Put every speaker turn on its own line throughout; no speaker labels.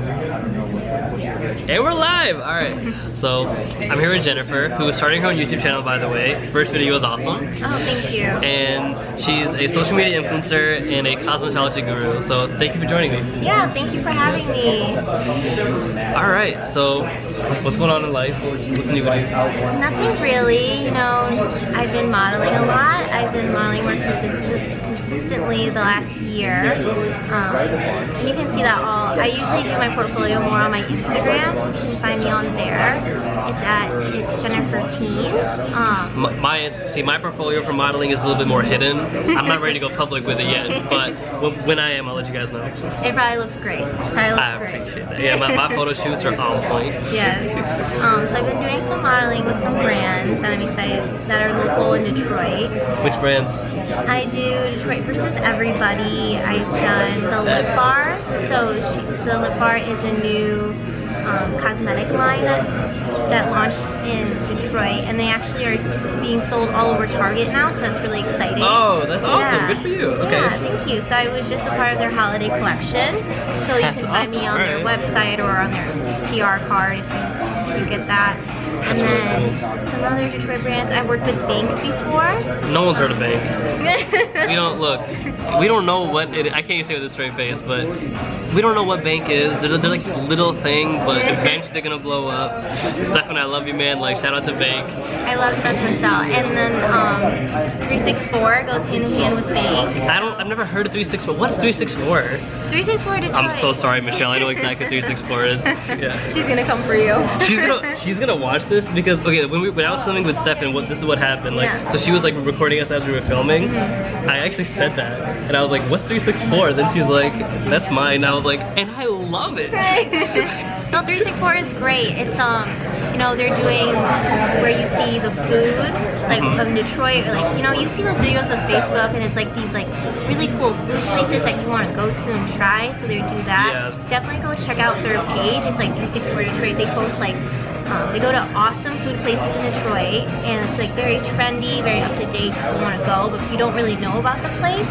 And we're live! Alright, so I'm here with Jennifer, who is starting her own YouTube channel, by the way. First video was awesome.
Oh, thank you.
And she's a social media influencer and a cosmetology guru, so thank you for joining me.
Yeah, thank you for having me.
Alright, so what's going on in life? What's new with you?
Nothing really, you know, I've been modeling a lot. I've been modeling more consistently the last year. And you can see that all, I usually do my portfolio more on my Instagram, so you can find me on there. It's Jennifer Tien.
My portfolio for modeling is a little bit more hidden. I'm not ready to go public with it yet, but when I am, I'll let you guys know.
It probably looks great.
I appreciate that. Yeah, my photo shoots are on point.
Yes. So I've been doing some modeling with some brands that I'm excited that are local in Detroit.
Which brands?
I do Detroit versus Everybody. I've done the Lip Bar. So the Lip Bar is a new cosmetic line that launched in Detroit, and they actually are being sold all over Target now, so that's really exciting.
Oh, that's awesome. Yeah. Good for you. Okay.
Yeah, thank you. So I was just a part of their holiday collection, so you can find me on their website or on their PR card if you get that. And then some other Detroit brands. I've worked with Bank before.
No one's heard of Bank. We don't know what it is. I can't even say with a straight face, but we don't know what Bank is. They're like this little thing, but eventually they're gonna blow up. Stefan, I love you, man. Like, shout out to Bank.
I love Steph Michelle. And then 364 goes hand in hand with Bank.
I've never heard of 364. What's 364?
364 Detroit.
I'm so sorry, Michelle. I know exactly what 364 is. Yeah.
She's gonna come for you.
She's gonna watch this because when I was filming with Stefan, this is what happened. Like, so she was like recording us as we were filming. I actually said that, and I was like, "What's 364?" Then she's like, "That's mine." And I was like, "And I love it."
No, 364 is great. It's you know, they're doing where you see the food, like from Detroit, or like, you know, you see those videos on Facebook, and it's like these like really cool food places that you want to go to and try. So they do that. Yeah. Definitely go check out their page. It's like 364 Detroit. They post like. They go to awesome food places in Detroit, and it's like very trendy, very up to date. People want to go, but if you don't really know about the place,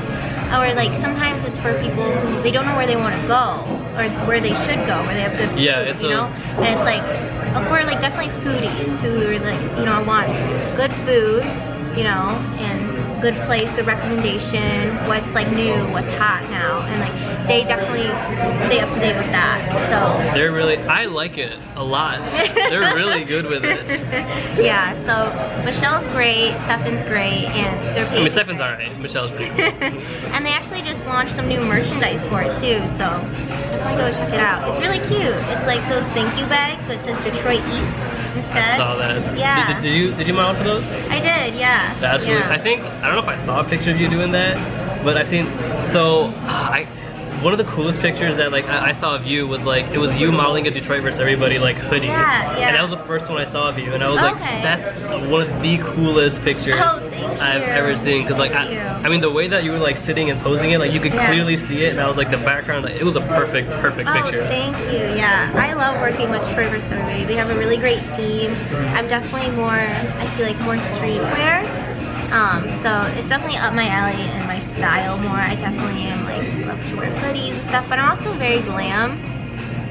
or like sometimes it's for people who they don't know where they want to go or where they should go, where they have good food, you know. And it's like for like definitely foodies who are like, you know, I want good food, you know, and good place, good recommendation, what's like new, what's hot now, and like they definitely stay up to date with that. So
they're really, I like it a lot. They're really good with it.
Yeah, so Michelle's great, Stefan's great, and their page.
I mean, Stefan's alright, Michelle's pretty cool.
And they actually just launched some new merchandise for it too, so definitely go check it out. It's really cute. It's like those thank you bags, but it says Detroit Eats instead.
I saw that.
Yeah.
Did you model for those?
I did, yeah.
That's really, I don't know if I saw a picture of you doing that, but I've seen, one of the coolest pictures that like I saw of you was like, it was you modeling a Detroit versus Everybody like hoodie.
Yeah.
And that was the first one I saw of you, and I was like, that's one of the coolest pictures I've ever seen. Cause like, I mean the way that you were like sitting and posing it, like you could clearly see it, and I was like the background, like, it was a perfect picture.
Thank you, yeah. I love working with Detroit versus Everybody. They have a really great team. I'm definitely more, I feel like more streetwear. So it's definitely up my alley and my style more. I definitely am like, love to wear hoodies and stuff, but I'm also very glam.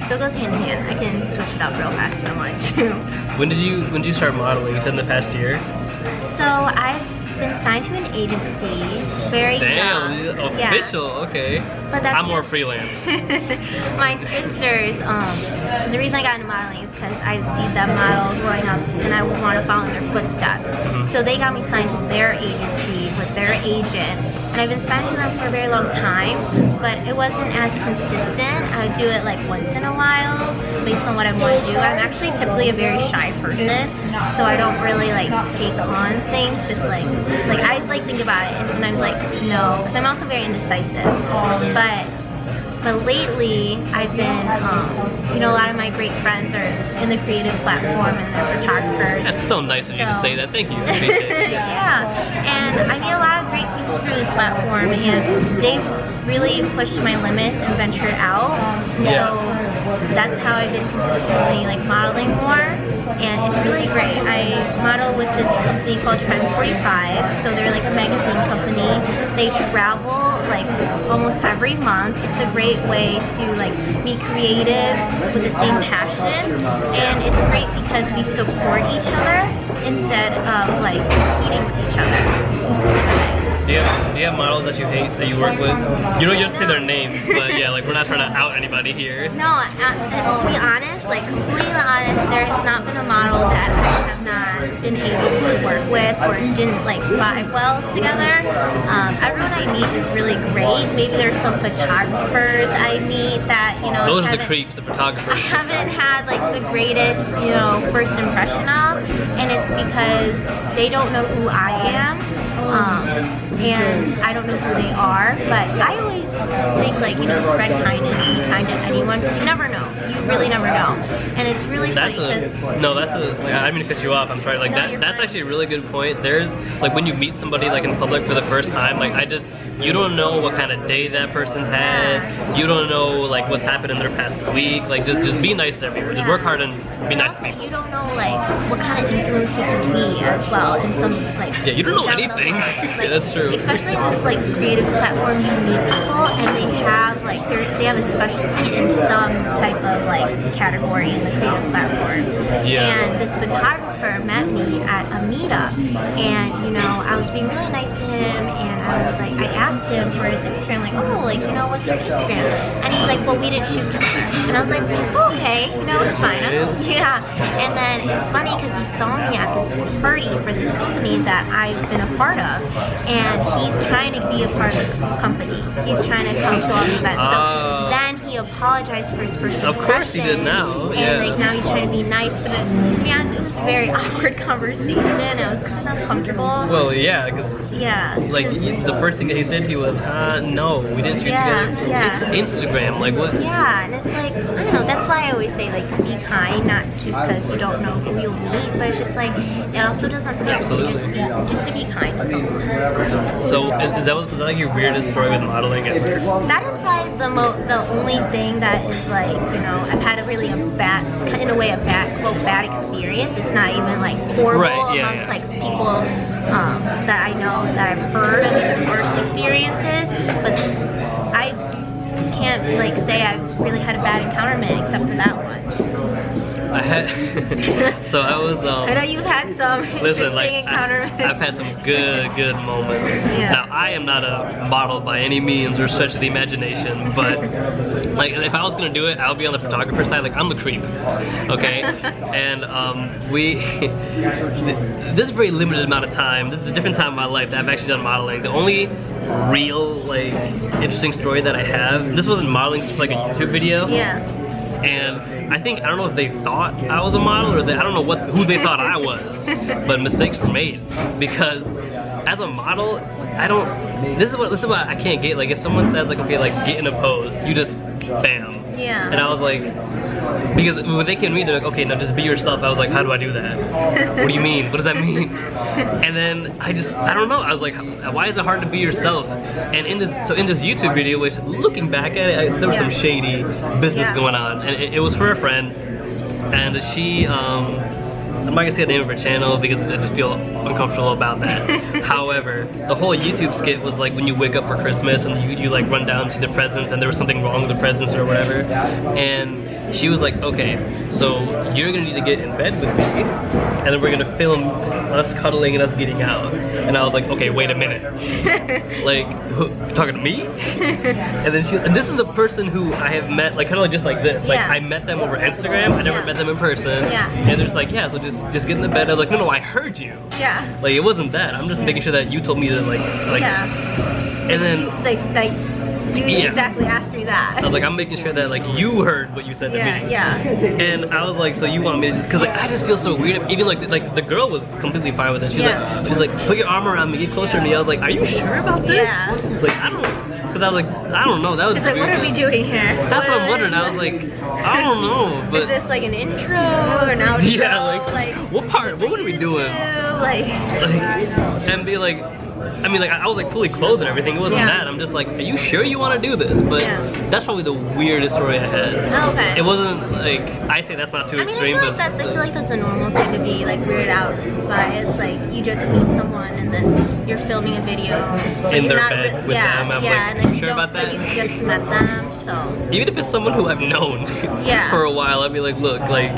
So it goes hand in hand. I can switch it up real fast if I wanted to. When did you start modeling? You said in the past year? So I've been signed to an agency, very young.
Official, okay.
But that's
I'm more freelance.
My sisters, the reason I got into modeling is because I see them model growing up, and I want to follow in their footsteps. So they got me signed to their agency with their agent, and I've been signed to them for a very long time, but it wasn't as consistent. I would do it like once in a while, based on what I want to do. I'm actually typically a very shy person, so I don't really like take on things, just like I like think about it, and sometimes like no, because I'm also very indecisive. But lately I've been, you know, a lot of my great friends are in the creative platform and they're photographers.
That's so nice of you to say that. Thank you. I appreciate it.
Yeah, and I meet a lot of great people through this platform, and they've really pushed my limits and ventured out. So that's how I've been consistently like modeling more, and it's really great. I model with this company called Trend 45, so they're like a magazine company. They travel like almost every month. It's a great way to like meet creatives with the same passion, and it's great because we support each other instead of like competing with each other.
Do you have models that you hate that you work with? You don't have to say their names, but yeah, like we're not trying to out anybody here.
No, and to be honest, like completely honest, there has not been a model that I have not been able to work with or didn't like vibe well together. Everyone I meet is really great. Maybe there's some photographers I meet that, you know,
those are the creeps, the photographers.
I haven't had like the greatest, you know, first impression of, and it's because they don't know who I am. And I don't know who they are, but I always think like, you know, spread kindness and be kind to anyone, because you never know. You really never know. And it's really funny because...
I didn't mean to cut you off, I'm sorry. Like that's actually a really good point. There's, like when you meet somebody like in public for the first time, like you don't know what kind of day that person's had. You don't know like what's happened in their past week. Like just be nice to everyone. Just work hard and be nice to people.
You don't know like what kind of influence you can be as well in some like...
Yeah, you don't know anything. Yeah, that's true.
Especially in this like creative platform, you meet people and they have like they have a specialty in some type of like category in the creative platform.
Yeah.
And this photographer met me at a meetup, and you know, I was being really nice to him, and I was like, I asked him for his Instagram, like, oh, like, you know, what's your Instagram? And he's like, well, we didn't shoot together. And I was like, oh, okay, you know, it's fine. Yeah. And then it's funny because he saw me at this party for this company that I've been a part of, and he's trying to be a part of the company. He's trying to come to all these events. So then he apologized for his first impression.
Of course he did now.
And like now he's trying to be nice, but to be honest, it was a very awkward conversation. It was kind of uncomfortable.
Well, yeah, because like the first thing that he said to you was, no, we didn't shoot together.
Yeah.
It's Instagram, like what?
Yeah, and it's like, I don't know, that's why I always say like be kind, not just because you don't know who you'll meet, but it's just like, it also doesn't hurt to just to be kind to someone.
So is that like your weirdest story with modeling ever?
That is probably the only thing that is like, you know, I've had a really bad experience. It's not even like horrible amongst like people that I know that I've heard of these worst experiences, but I can't like say I've really had a bad encounterment except for that one.
I had, so I was,
I know you've had some interesting encounterments.
I've had some good moments.
Yeah.
Now, I am not a model by any means or stretch of the imagination, but like if I was gonna do it, I'll be on the photographer side. Like I'm the creep, okay? And this is a very limited amount of time. This is a different time in my life that I've actually done modeling. The only real like interesting story that I have, this wasn't modeling, this was like a YouTube video.
Yeah.
And I don't know if they thought I was a model or I don't know who they thought I was, but mistakes were made because as a model, this is what I can't get. Like if someone says like, okay, like get in a pose, you just bam.
Yeah.
And I was like, because when they came to me, they're like, okay, now just be yourself. I was like, how do I do that? What do you mean? What does that mean? And then I don't know. I was like, why is it hard to be yourself? And in this YouTube video, which looking back at it, there was some shady business going on, and it was for a friend, and she, I'm not gonna say the name of her channel because I just feel uncomfortable about that. However, the whole YouTube skit was like when you wake up for Christmas and you like run down to the presents and there was something wrong with the presents or whatever. And she was like, okay, so you're gonna need to get in bed with me and then we're gonna film us cuddling and us getting out. And I was like, okay, wait a minute. Like, you're talking to me? And then and this is a person who I have met like kind of like just like this. Like I met them over Instagram, I never met them in person. And they're just like, yeah, so just get in the bed. I was like, no, I heard you. Yeah. Like it wasn't that. I'm just making sure that you told me to like and then
you exactly asked me that.
I was like, I'm making sure that like you heard what you said to me. Yeah. And I was like, so you want me to just, cause like I just feel so weird. Even like the girl was completely fine with it. She's like, put your arm around me, get closer to me. I was like, are you sure about this? Yeah. Like I don't, cause I was like, I don't know. That was
like, what are we doing here?
That's what I'm wondering. I was like, I don't know. But
is this like an intro or an outro?
Yeah. Like what part? What are we doing?
Like
and be like. I mean, like I was like fully clothed and everything. It wasn't that. I'm just like, are you sure you want to do this? But that's probably the weirdest story I had.
Oh, okay.
It wasn't like, I say that's not too extreme,
I feel like that's a normal thing to be like weirded out by. It's like you just meet someone and then you're filming a video
in their bed with them. I'm like,
and then
sure about that?
You just met them, so.
Even if it's someone who I've known for a while, I'd be like, look, like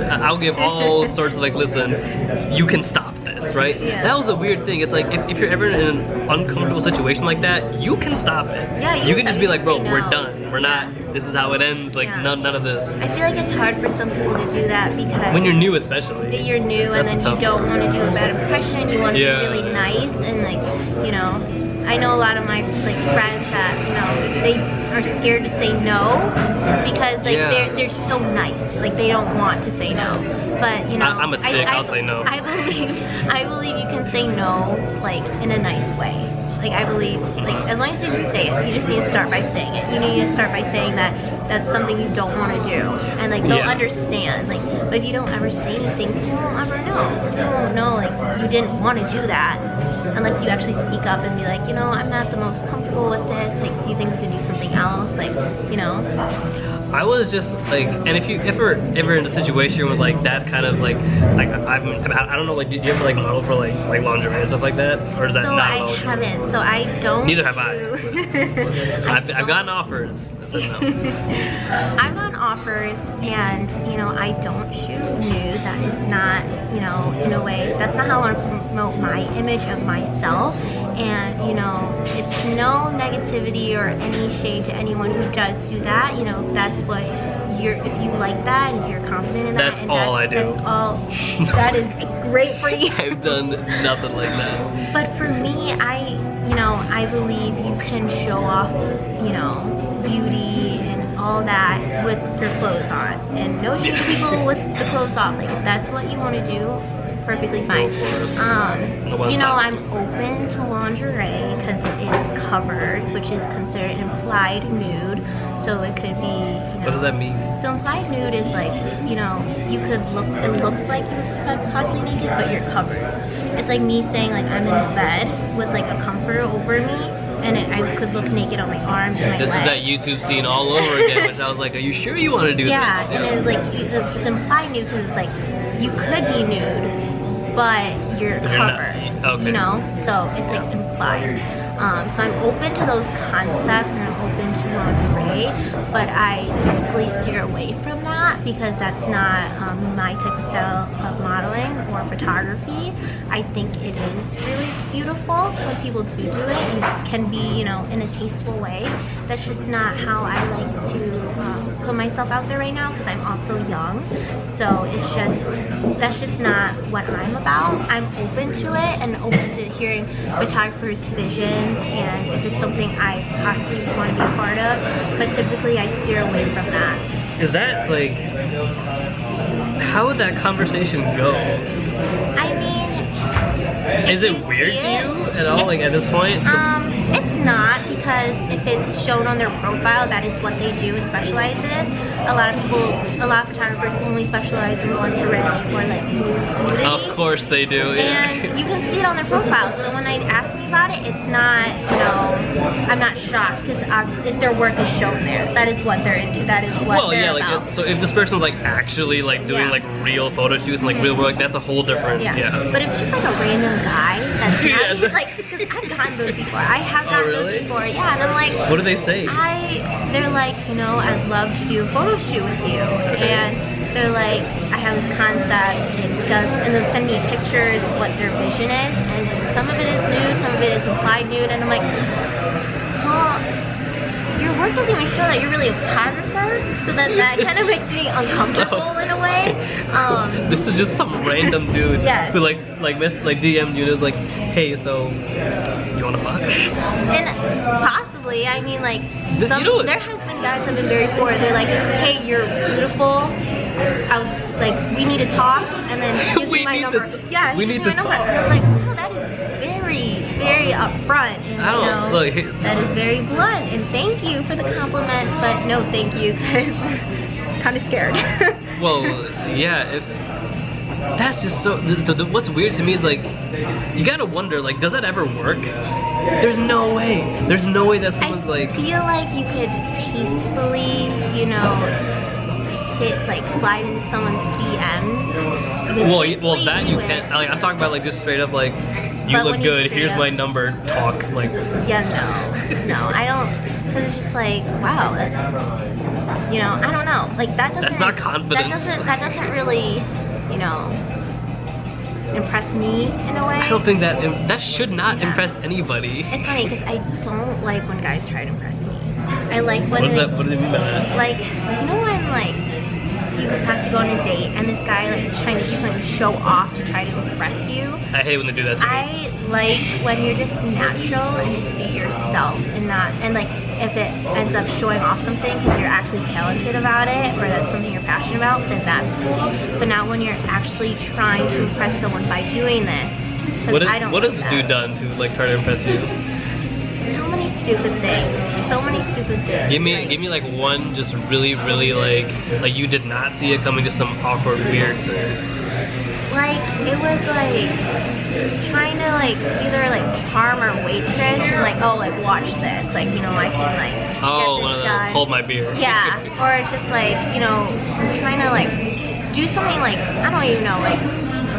I'll give all sorts of like, listen, you can stop this, right?
Yeah.
That was the weird thing. It's like if you're ever in an uncomfortable situation like that, you can stop it.
Yeah,
you can just be like, bro,
no.
we're done. We're not. This is how it ends. Like none of this.
I feel like it's hard for some people to do that because
when you're new, especially.
You're new, and then you don't want to do a bad impression. You want to be really nice and like, you know. I know a lot of my like friends that, you know, they are scared to say no because like they're so nice, like they don't want to say no. But you know,
I'm a dick. I'll say no.
I believe you can say no like in a nice way. Like I believe, like as long as you just say it, you just need to start by saying it. You need to start by saying that that's something you don't want to do, and like they'll understand. Like, but if you don't ever say anything, you won't ever know. You won't know like you didn't want to do that unless you actually speak up and be like, you know, I'm not the most comfortable with this. Like, do you think we could do something else? Like, you know.
I was just like, and if you ever in a situation with like that kind of like I don't know, like, do you ever like model for like lingerie and stuff like that, or is that not allowed?
I haven't, so I don't.
Neither have I. I've gotten offers. I said no.
I've gotten offers, and you know, I don't shoot nude. That is not, you know, in a way, that's not how I want to promote my image of myself. And you know, it's no negativity or any shade to anyone who does do that. You know, that's what you're, if you like that, if you're confident in that,
that's all I do.
That's all. That is great for you.
I've done nothing like that.
But for me, I believe you can show off, you know, beauty and all that with your clothes on. And no shame to people with the clothes off. Like, if that's what you want to do, perfectly fine. You know, I'm open to lingerie because it is covered, which is considered implied nude. So it could be, you know. What
does that mean?
So implied nude is like, you know, you could look, it looks like you're possibly naked, but you're covered. It's like me saying like I'm in bed with like a comforter over me, and I could look naked on my arms and my legs.
This is that YouTube scene all over again, which I was like, are you sure you want to do this?
Yeah, and it's like, it's implied nude because it's like, you could be nude, but you're covered, you know? So it's like implied. So I'm open to those concepts and I'm open to lingerie, but I typically steer away from that because that's not my type of style of modeling or photography. I think it is really beautiful when people do it and it can be, you know, in a tasteful way. That's just not how I like to put myself out there right now because I'm also young. So it's just, that's just not what I'm about. I'm open to it and open to hearing photographers' visions and if it's something I possibly want to be a part of, but typically I steer away from that.
Is that like, how would that conversation go?
I mean,
is it weird to you at all, like at this point?
It's not, because if it's shown on their profile, that is what they do and specialize in. A lot of photographers only specialize in lingerie or like nudity.
Of course they do, yeah.
And you can see it on their profile. So when they ask me about it, it's not, you know, I'm not shocked because their work is shown there. That is what they're into. That is what they're about.
Like, so if this person's like actually like doing like real photo shoots and like real work, that's a whole different,
But if it's just like a random guy that's not, like, because I've gotten those before. I have gotten those before, and I'm like,
what do they say?
They're like, you know, I'd love to do a photo shoot with you, and they're like, I have this concept, and they'll send me pictures of what their vision is, and some of it is nude, some of it is implied nude, and I'm like, well, your work doesn't even show that you're really a photographer, so that kind of makes me uncomfortable in a way.
This is just some random dude who like DM'd you and is like, hey, so you wanna fuck?
And possibly, I mean, like, there has been guys that have been very poor. They're like, hey, you're beautiful. Like, we need to talk, and then gives me my number. Yeah, we need to talk. And I was like, no, that is very, very upfront. And,
I don't know. Look,
that is very blunt. And thank you for the compliment, but no, thank you, because I'm kind of scared.
Well, yeah. that's just so. What's weird to me is like, you gotta wonder, like, does that ever work? There's no way. There's no way that someone's like.
I feel like you could tastefully, you know, slide into someone's DMs.
Well, that you can't. Like, I'm talking about like just straight up like, you look good. Here's my number. Talk like.
Yeah, no, I don't. Because it's just like, wow, that's, you know, I don't know. Like that doesn't.
That's not confidence.
That doesn't really, you know, impress me in a way.
I don't think that should not impress anybody.
It's funny because I don't like when guys try to impress me. I like when
what do they mean by that?
Like, you know when like you have to go on a date and this guy like is trying to just like show off to try to impress you.
I hate when they do that to me.
I like when you're just natural and just be yourself and like if it ends up showing off something because you're actually talented about it or that's something you're passionate about, then that's cool. But not when you're actually trying to impress someone by doing this.
What has the dude done to like try to impress you?
So many stupid things. So many stupid things.
Give me like one just really like you did not see it coming, just some awkward weird thing.
Like it was like trying to like either like charm our waitress and like, oh, like watch this, like, you know, I can like
one of the hold my beer.
Yeah. Or it's just like, you know, I'm trying to like do something like, I don't even know, like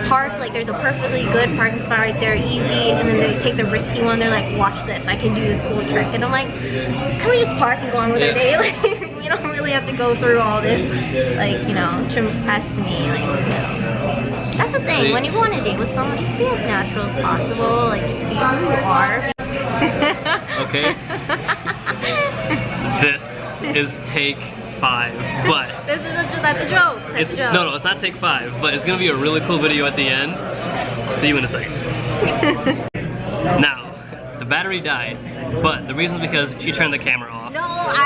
park, like there's a perfectly good parking spot right there, easy, and then they take the risky one, they're like, watch this, I can do this cool trick, and I'm like, can we just park and go on with our day? Like, you don't really have to go through all this, like, you know, to impress me, like, you know. That's the thing, when you go on a date with someone, just be as natural as possible, like, just be who you are.
Okay. This is take 5, but
that's a joke. That's a joke.
No, it's not take 5, but it's gonna be a really cool video at the end. See you in a second. Now, the battery died, but the reason is because she turned the camera off.
No,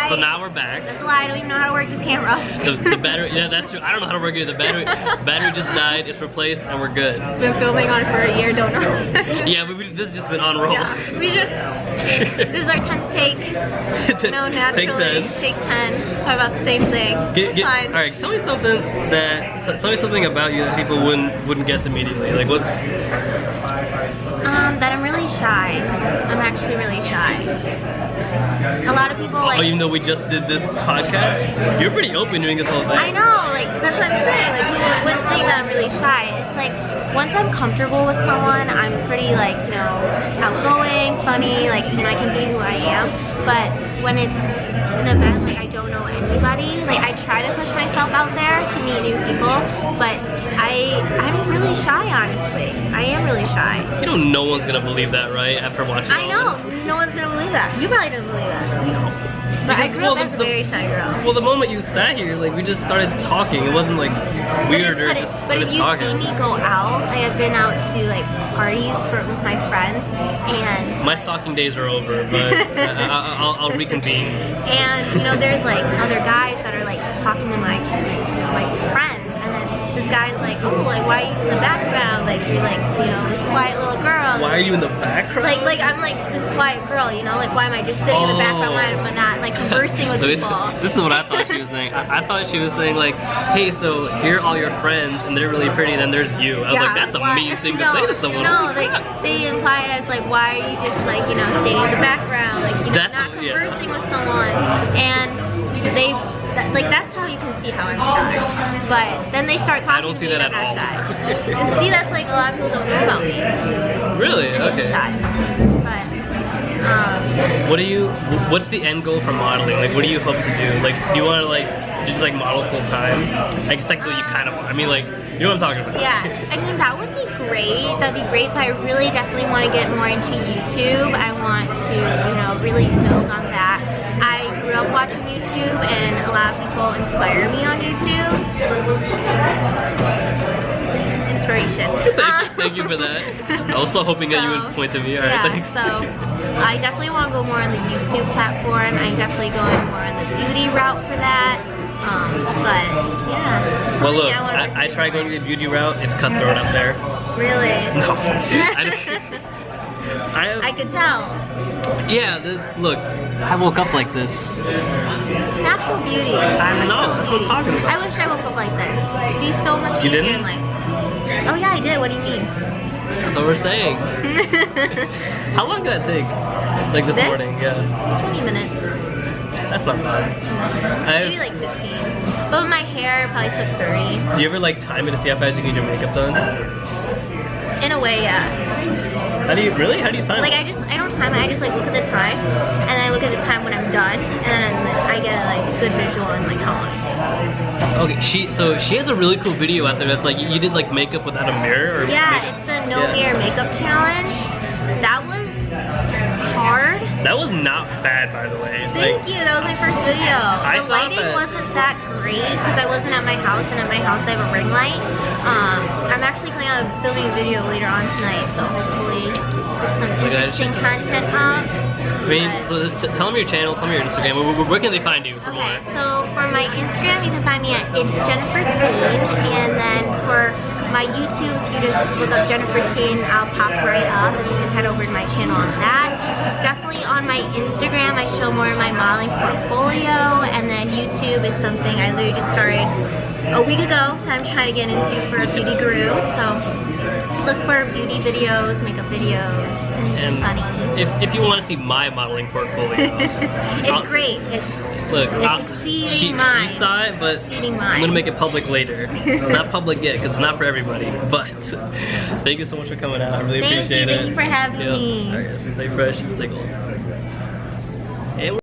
So now we're back.
That's a lie. I don't even know how to work this camera.
The battery, yeah, that's true. I don't know how to work it. The battery just died. It's replaced, and we're good.
Been filming on it for a year. Don't know.
Yeah, this has just been on roll.
Yeah, this is our 10th take. No, naturally.
Take 10.
Take 10. Talk about the same thing.
All right, tell me something about you that people wouldn't guess immediately. Like what's?
That I'm really shy. I'm actually really shy. A lot of people like.
Oh, even though we just did this podcast, you're pretty open doing this whole thing.
I know, like that's what I'm saying. Like people wouldn't think that I'm really shy. It's like once I'm comfortable with someone, I'm pretty like, you know, outgoing, funny, like, you know, I can be who I am. But when it's an event, like I don't know anybody, like I try to push myself out there to meet new people, but I'm really shy, honestly. I am really shy.
You know no one's gonna believe that, right? After watching
I know, no one's gonna believe that. You probably don't believe that.
No.
But I grew up as a very shy girl.
Well, the moment you sat here, like we just started talking. It wasn't like weird or just
But if
started
you
talking.
see me go out, like I've been out to like parties with my friends, and
my stalking days are over, but I'll reconvene.
And you know, there's like other guys that are like talking to my friends, and then this guy's like, oh, like why are you in the background? Like you're like, you know, this quiet little girl.
Why are you in the background?
Like I'm like this quiet girl, you know, like why am I just sitting in the background? Why am I not like conversing with people?
This is what I thought she was saying. I thought she was saying like, hey, so here are all your friends and they're really pretty, then there's you. I was like, that's a mean thing to say to someone.
No, like they imply it as like, why are you just like, you know, staying in the background, like, you know, not conversing with someone, and like that's how you can see how I'm shy. But then they start talking.
I don't see that at all.
Shy. And see, that's like a lot of people don't know about me.
Really? Okay.
Shy. But
what's the end goal for modeling? Like, what do you hope to do? Like, do you want to like just like model full time? Like, it's like what you kind of want. I mean, like, you know what I'm talking about?
Yeah, I mean that would be great. That'd be great. But I really definitely want to get more into YouTube. I want to, you know, really build on that. I grew up watching YouTube, and a lot of people inspire me on YouTube. Inspiration.
Thank you for that. I was also hoping that you would point to me. All right, thanks.
So I definitely want to go more on the YouTube platform. I'm definitely going more on the beauty route for that. But yeah.
Well, look, I tried going the beauty route. It's cutthroat up there.
Really?
No.
I could tell.
Yeah, look, I woke up like this.
Natural beauty.
I know, that's what I'm talking about.
I wish I woke up like this. It'd be so much easier in life. Oh yeah, I did. What do you mean?
That's what we're saying. How long did that take? Like this morning, yeah.
20 minutes.
That's not bad.
Maybe like 15. But with my hair, it probably took 30.
Do you ever like time it to see how fast you can get your makeup done?
In a way, yeah.
How do you time
Like
it?
I don't time it, I just like look at the time, and then I look at the time when I'm done, and I get like a good visual on like how long it takes.
Okay, she has a really cool video out there that's like you did like makeup without a mirror or
Yeah, it's the no mirror makeup challenge. That was hard.
That was not bad, by the way.
Thank you, that was my first video. The lighting
that
wasn't that great because I wasn't at my house, and at my house I have a ring light. I'm actually planning on filming a video later on tonight, so hopefully get some interesting content up.
I mean, so tell them your channel, tell me your Instagram. Where can they find you for more?
So for my Instagram, you can find me at It's Jennifer Tien, and then for my YouTube, if you just look up Jennifer Tien, I'll pop right up, and you can head over to my channel on that. Definitely on my Instagram, I show more of my modeling portfolio, and then YouTube is something I literally just started a week ago that I'm trying to get into for a beauty guru. So look for beauty videos, makeup videos, and funny.
If you want to see my modeling portfolio,
it's great. It's exceeding mine.
She saw it, but I'm gonna make it public later. It's not public yet because it's not for everybody. But thank you so much for coming out. I really appreciate it.
Thank you for having me.
Alright, stay fresh, stay cool.